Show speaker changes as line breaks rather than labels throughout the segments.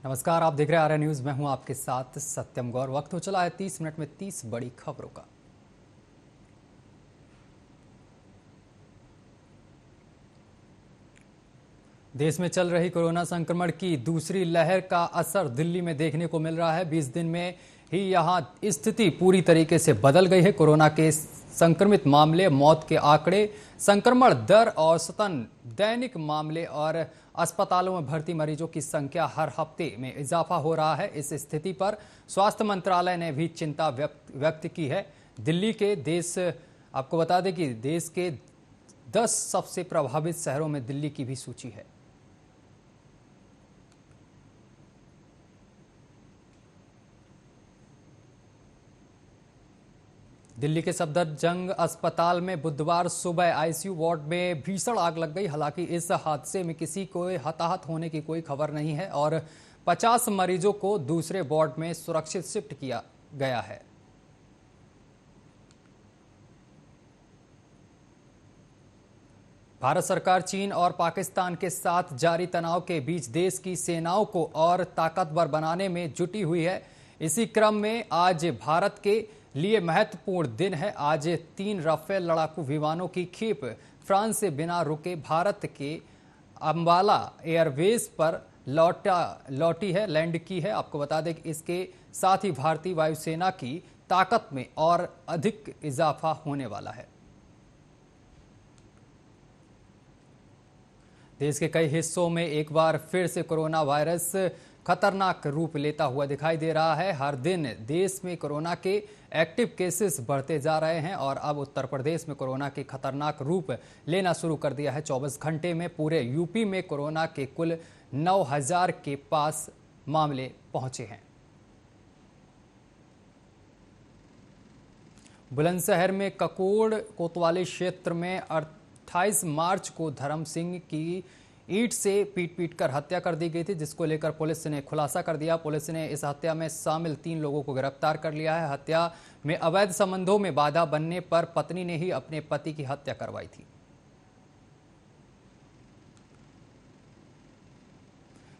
नमस्कार, आप देख रहे हैं आर्या न्यूज। मैं हूं आपके साथ सत्यम गौर। वक्त हो चला है 30 मिनट में 30 बड़ी खबरों का। देश में चल रही कोरोना संक्रमण की दूसरी लहर का असर दिल्ली में देखने को मिल रहा है। 20 दिन में ही यहां स्थिति पूरी तरीके से बदल गई है। कोरोना के संक्रमित मामले, मौत के आंकड़े, संक्रमण दर, औसतन दैनिक मामले और अस्पतालों में भर्ती मरीजों की संख्या हर हफ्ते में इजाफा हो रहा है। इस स्थिति पर स्वास्थ्य मंत्रालय ने भी चिंता व्यक्त की है। दिल्ली के आपको बता दें कि देश के 10 सबसे प्रभावित शहरों में दिल्ली की भी सूची है। दिल्ली के सफदरजंग अस्पताल में बुधवार सुबह आईसीयू वार्ड में भीषण आग लग गई। हालांकि इस हादसे में किसी को हताहत होने की कोई खबर नहीं है और 50 मरीजों को दूसरे वार्ड में सुरक्षित शिफ्ट किया गया है। भारत सरकार चीन और पाकिस्तान के साथ जारी तनाव के बीच देश की सेनाओं को और ताकतवर बनाने में जुटी हुई है। इसी क्रम में आज भारत के लिए महत्वपूर्ण दिन है। आज 3 राफेल लड़ाकू विमानों की खेप फ्रांस से बिना रुके भारत के अंबाला एयरबेस पर लौटी है, लैंड की है। आपको बता दें कि इसके साथ ही भारतीय वायुसेना की ताकत में और अधिक इजाफा होने वाला है। देश के कई हिस्सों में एक बार फिर से कोरोना वायरस खतरनाक रूप लेता हुआ दिखाई दे रहा है। हर दिन देश में कोरोना के एक्टिव केसेस बढ़ते जा रहे हैं और अब उत्तर प्रदेश में कोरोना के खतरनाक रूप लेना शुरू कर दिया है। 24 घंटे में पूरे यूपी में कोरोना के कुल 9,000 के पास मामले पहुंचे हैं। बुलंदशहर में ककोड़ कोतवाली क्षेत्र में 28 मार्च को धर्म सिंह की ईंट से पीट कर हत्या कर दी गई थी, जिसको लेकर पुलिस ने खुलासा कर दिया। पुलिस ने इस हत्या में शामिल 3 लोगों को गिरफ्तार कर लिया है। हत्या में अवैध संबंधों में बाधा बनने पर पत्नी ने ही अपने पति की हत्या करवाई थी।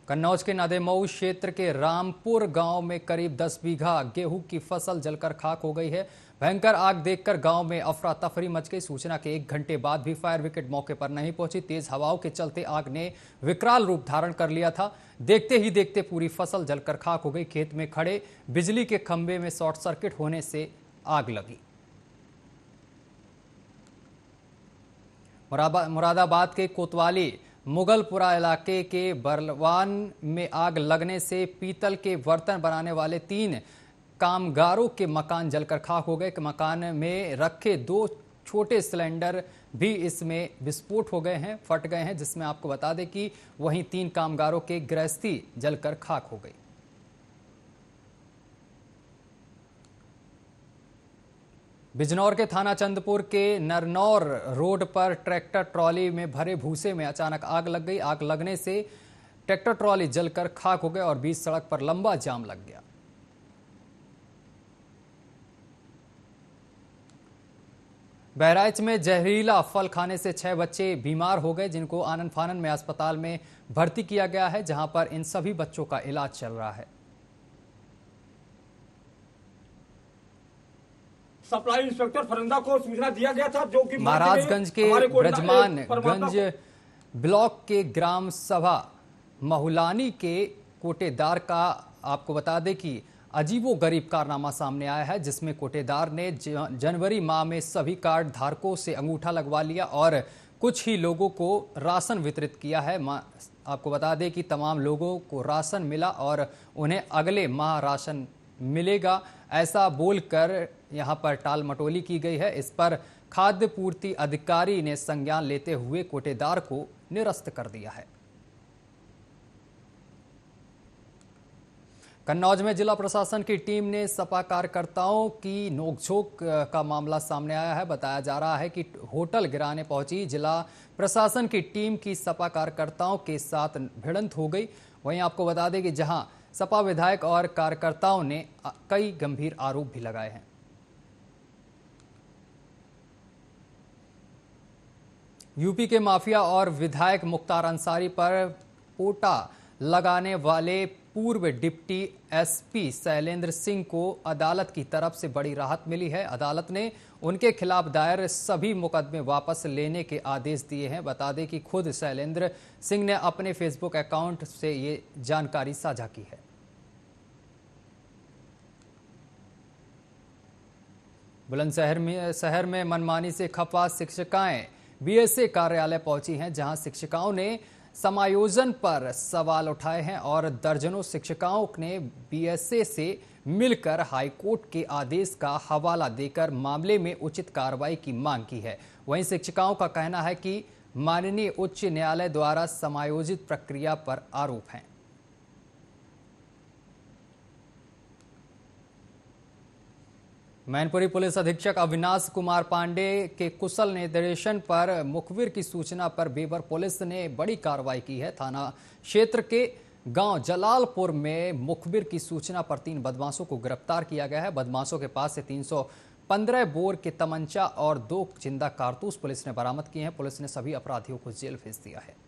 कन्नौज के नादेमऊ क्षेत्र के रामपुर गांव में करीब 10 बीघा गेहूं की फसल जलकर खाक हो गई है। भयंकर आग देखकर गांव में अफरा तफरी मच गई। सूचना के 1 घंटे बाद भी फायर ब्रिगेड मौके पर नहीं पहुंची। तेज हवाओं के चलते आग ने विकराल रूप धारण कर लिया था। देखते ही देखते पूरी फसल जलकर खाक हो गई। खेत में खड़े बिजली के खंभे में शॉर्ट सर्किट होने से आग लगी। मुरादाबाद के कोतवाली मुगलपुरा इलाके के बरवान में आग लगने से पीतल के बर्तन बनाने वाले 3 कामगारों के मकान जलकर खाक हो गए। मकान में रखे 2 छोटे सिलेंडर भी इसमें विस्फोट हो गए हैं, फट गए हैं, जिसमें आपको बता दें कि वहीं 3 कामगारों के गृहस्थी जलकर खाक हो गई। बिजनौर के थाना चंदपुर के नरनौर रोड पर ट्रैक्टर ट्रॉली में भरे भूसे में अचानक आग लग गई। आग लगने से ट्रैक्टर ट्रॉली जलकर खाक हो गए और बीच सड़क पर लंबा जाम लग गया। बहराइच में जहरीला फल खाने से 6 बच्चे बीमार हो गए, जिनको आनन फानन में अस्पताल में भर्ती किया गया है, जहां पर इन सभी बच्चों का इलाज चल रहा है।
सप्लाई इंस्पेक्टर फरिंदा को सूचना दिया गया था, जो कि
महाराजगंज के ब्रजमानगंज ब्लॉक के ग्राम सभा महुलानी के कोटेदार का आपको बता दें कि अजीबोगरीब कारनामा सामने आया है, जिसमें कोटेदार ने जनवरी माह में सभी कार्ड धारकों से अंगूठा लगवा लिया और कुछ ही लोगों को राशन वितरित किया है। आपको बता दें कि तमाम लोगों को राशन मिला और उन्हें अगले माह राशन मिलेगा, ऐसा बोलकर यहां पर टाल मटोली की गई है। इस पर खाद्य पूर्ति अधिकारी ने संज्ञान लेते हुए कोटेदार को निरस्त कर दिया है। कन्नौज में जिला प्रशासन की टीम ने सपा कार्यकर्ताओं की नोकझोंक का मामला सामने आया है। बताया जा रहा है कि होटल गिराने पहुंची जिला प्रशासन की टीम की सपा कार्यकर्ताओं के साथ भिड़ंत हो गई। वहीं आपको बता दें कि जहां सपा विधायक और कार्यकर्ताओं ने कई गंभीर आरोप भी लगाए हैं। यूपी के माफिया और विधायक मुख्तार अंसारी पर पोटा लगाने वाले पूर्व डिप्टी एसपी शैलेंद्र सिंह को अदालत की तरफ से बड़ी राहत मिली है। अदालत ने उनके खिलाफ दायर सभी मुकदमे वापस लेने के आदेश दिए हैं। बता दें कि खुद शैलेंद्र सिंह ने अपने फेसबुक अकाउंट से ये जानकारी साझा की है। बुलंदशहर में मनमानी से खफा शिक्षिकाएं बीएसए कार्यालय पहुंची हैं, जहां शिक्षिकाओं ने समायोजन पर सवाल उठाए हैं और दर्जनों शिक्षिकाओं ने बीएसए से मिलकर हाईकोर्ट के आदेश का हवाला देकर मामले में उचित कार्रवाई की मांग की है। वहीं शिक्षिकाओं का कहना है कि माननीय उच्च न्यायालय द्वारा समायोजित प्रक्रिया पर आरोप हैं। मैनपुरी पुलिस अधीक्षक अविनाश कुमार पांडे के कुशल निर्देशन पर मुखबिर की सूचना पर बेबर पुलिस ने बड़ी कार्रवाई की है। थाना क्षेत्र के गांव जलालपुर में मुखबिर की सूचना पर 3 बदमाशों को गिरफ्तार किया गया है। बदमाशों के पास से 315 बोर के तमंचा और 2 जिंदा कारतूस पुलिस ने बरामद किए हैं। पुलिस ने सभी अपराधियों को जेल भेज दिया है।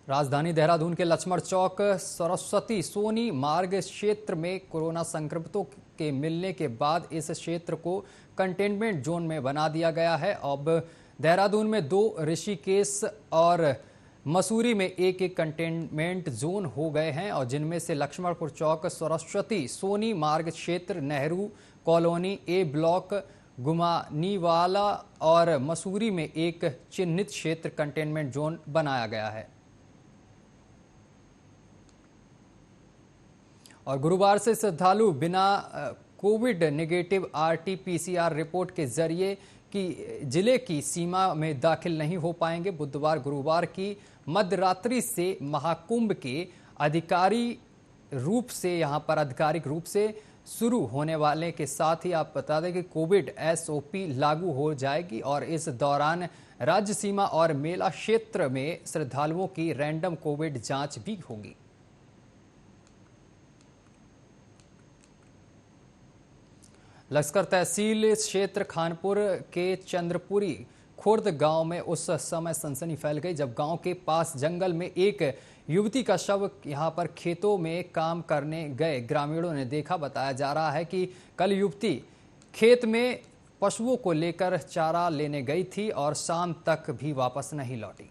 राजधानी देहरादून के लक्ष्मण चौक सरस्वती सोनी मार्ग क्षेत्र में कोरोना संक्रमितों के मिलने के बाद इस क्षेत्र को कंटेनमेंट जोन में बना दिया गया है। अब देहरादून में 2, ऋषिकेश और मसूरी में 1-1 कंटेनमेंट जोन हो गए हैं, और जिनमें से लक्ष्मणपुर चौक सरस्वती सोनी मार्ग क्षेत्र, नेहरू कॉलोनी ए ब्लॉक, गुमानीवाला और मसूरी में एक चिन्हित क्षेत्र कंटेनमेंट जोन बनाया गया है। और गुरुवार से श्रद्धालु बिना कोविड नेगेटिव RT-PCR रिपोर्ट के जरिए कि जिले की सीमा में दाखिल नहीं हो पाएंगे। बुधवार गुरुवार की मध्यरात्रि से महाकुंभ के आधिकारिक रूप से शुरू होने वाले के साथ ही आप बता दें कि कोविड SOP लागू हो जाएगी, और इस दौरान राज्य सीमा और मेला क्षेत्र में श्रद्धालुओं की रैंडम कोविड जांच भी होगी। लश्कर तहसील क्षेत्र खानपुर के चंद्रपुरी खुर्द गांव में उस समय सनसनी फैल गई जब गांव के पास जंगल में एक युवती का शव यहां पर खेतों में काम करने गए ग्रामीणों ने देखा। बताया जा रहा है कि कल युवती खेत में पशुओं को लेकर चारा लेने गई थी और शाम तक भी वापस नहीं लौटी।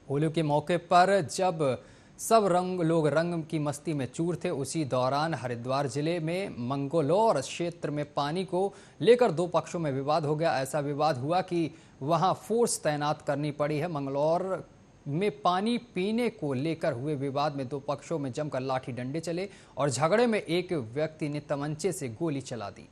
होली के मौके पर जब सब लोग रंग की मस्ती में चूर थे, उसी दौरान हरिद्वार जिले में मंगलौर क्षेत्र में पानी को लेकर 2 पक्षों में विवाद हो गया। ऐसा विवाद हुआ कि वहां फोर्स तैनात करनी पड़ी है। मंगलौर में पानी पीने को लेकर हुए विवाद में 2 पक्षों में जमकर लाठी डंडे चले और झगड़े में एक व्यक्ति ने तमंचे से गोली चला दी।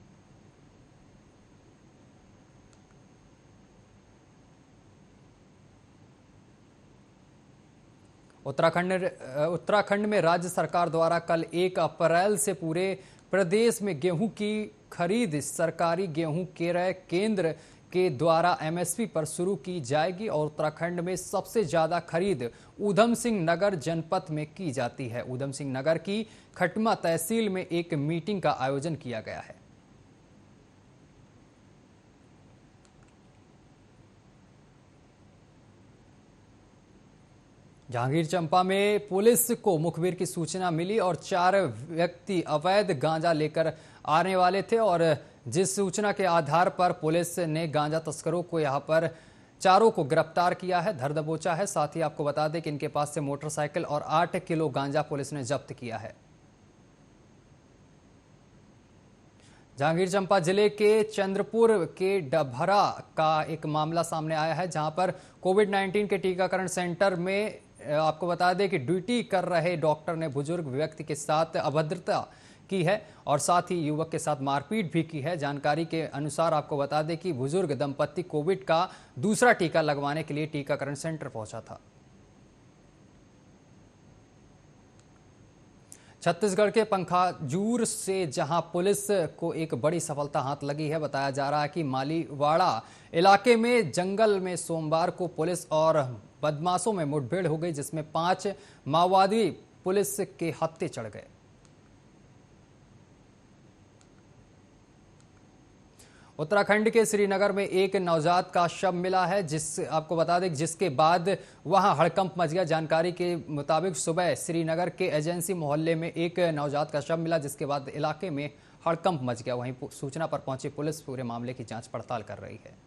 उत्तराखंड में राज्य सरकार द्वारा कल 1 अप्रैल से पूरे प्रदेश में गेहूं की खरीद सरकारी गेहूं क्रय केंद्र के द्वारा MSP पर शुरू की जाएगी, और उत्तराखंड में सबसे ज्यादा खरीद ऊधम सिंह नगर जनपद में की जाती है। ऊधम सिंह नगर की खटमा तहसील में एक मीटिंग का आयोजन किया गया है। जहांगीर चंपा में पुलिस को मुखबिर की सूचना मिली और 4 व्यक्ति अवैध गांजा लेकर आने वाले थे, और जिस सूचना के आधार पर पुलिस ने गांजा तस्करों को यहां पर चारों को गिरफ्तार किया है, धर दबोचा है। साथ ही आपको बता दें कि इनके पास से मोटरसाइकिल और 8 किलो गांजा पुलिस ने जब्त किया है। जहांगीर चंपा जिले के चंद्रपुर के डभरा का एक मामला सामने आया है, जहां पर कोविड-19 के टीकाकरण सेंटर में आपको बता दें कि ड्यूटी कर रहे डॉक्टर ने बुजुर्ग व्यक्ति के साथ अभद्रता की है और साथ ही युवक के साथ मारपीट भी की है। जानकारी के अनुसार आपको बता दें कि बुजुर्ग दंपत्ति कोविड का दूसरा टीका लगवाने के लिए टीकाकरण सेंटर पहुंचा था। छत्तीसगढ़ के पंखाजूर से जहां पुलिस को एक बड़ी सफलता हाथ लगी है। बताया जा रहा है कि मालीवाड़ा इलाके में जंगल में सोमवार को पुलिस और बदमाशों में मुठभेड़ हो गई, जिसमें 5 माओवादी पुलिस के हत्थे चढ़ गए। उत्तराखंड के श्रीनगर में एक नवजात का शव मिला है, आपको बता दें जिसके बाद वहां हड़कंप मच गया। जानकारी के मुताबिक सुबह श्रीनगर के एजेंसी मोहल्ले में एक नवजात का शव मिला, जिसके बाद इलाके में हड़कंप मच गया। वहीं सूचना पर पहुंची पुलिस पूरे मामले की जांच पड़ताल कर रही है।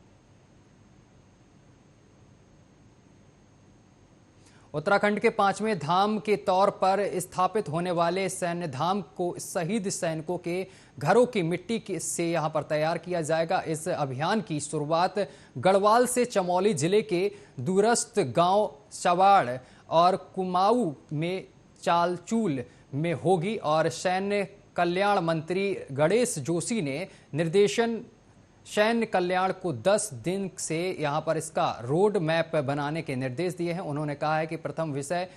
उत्तराखंड के 5वें धाम के तौर पर स्थापित होने वाले सैन्य धाम को शहीद सैनिकों के घरों की मिट्टी से यहां पर तैयार किया जाएगा। इस अभियान की शुरुआत गढ़वाल से चमोली जिले के दूरस्थ गांव सवाड़ और कुमाऊं में चालचूल में होगी और सैन्य कल्याण मंत्री गणेश जोशी ने सैन्य कल्याण को 10 दिन से यहां पर इसका रोड मैप बनाने के निर्देश दिए हैं। उन्होंने कहा है कि प्रथम विषय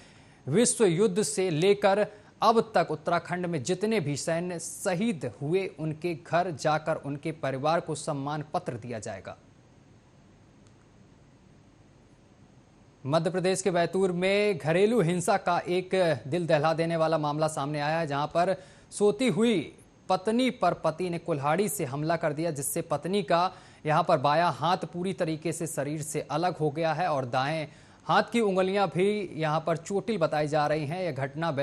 विश्व युद्ध से लेकर अब तक उत्तराखंड में जितने भी सैन्य शहीद हुए उनके घर जाकर उनके परिवार को सम्मान पत्र दिया जाएगा। मध्य प्रदेश के बैतूल में घरेलू हिंसा का एक दिल दहला देने वाला मामला सामने आया है, जहां पर सोती हुई पत्नी पर पति ने कुल्हाड़ी से हमला कर दिया, जिससे पत्नी का यहां पर बायां हाथ पूरी तरीके से शरीर से अलग हो गया है और दाएं हाथ की उंगलियां भी यहां पर चोटिल बताई जा रही हैं। यह घटना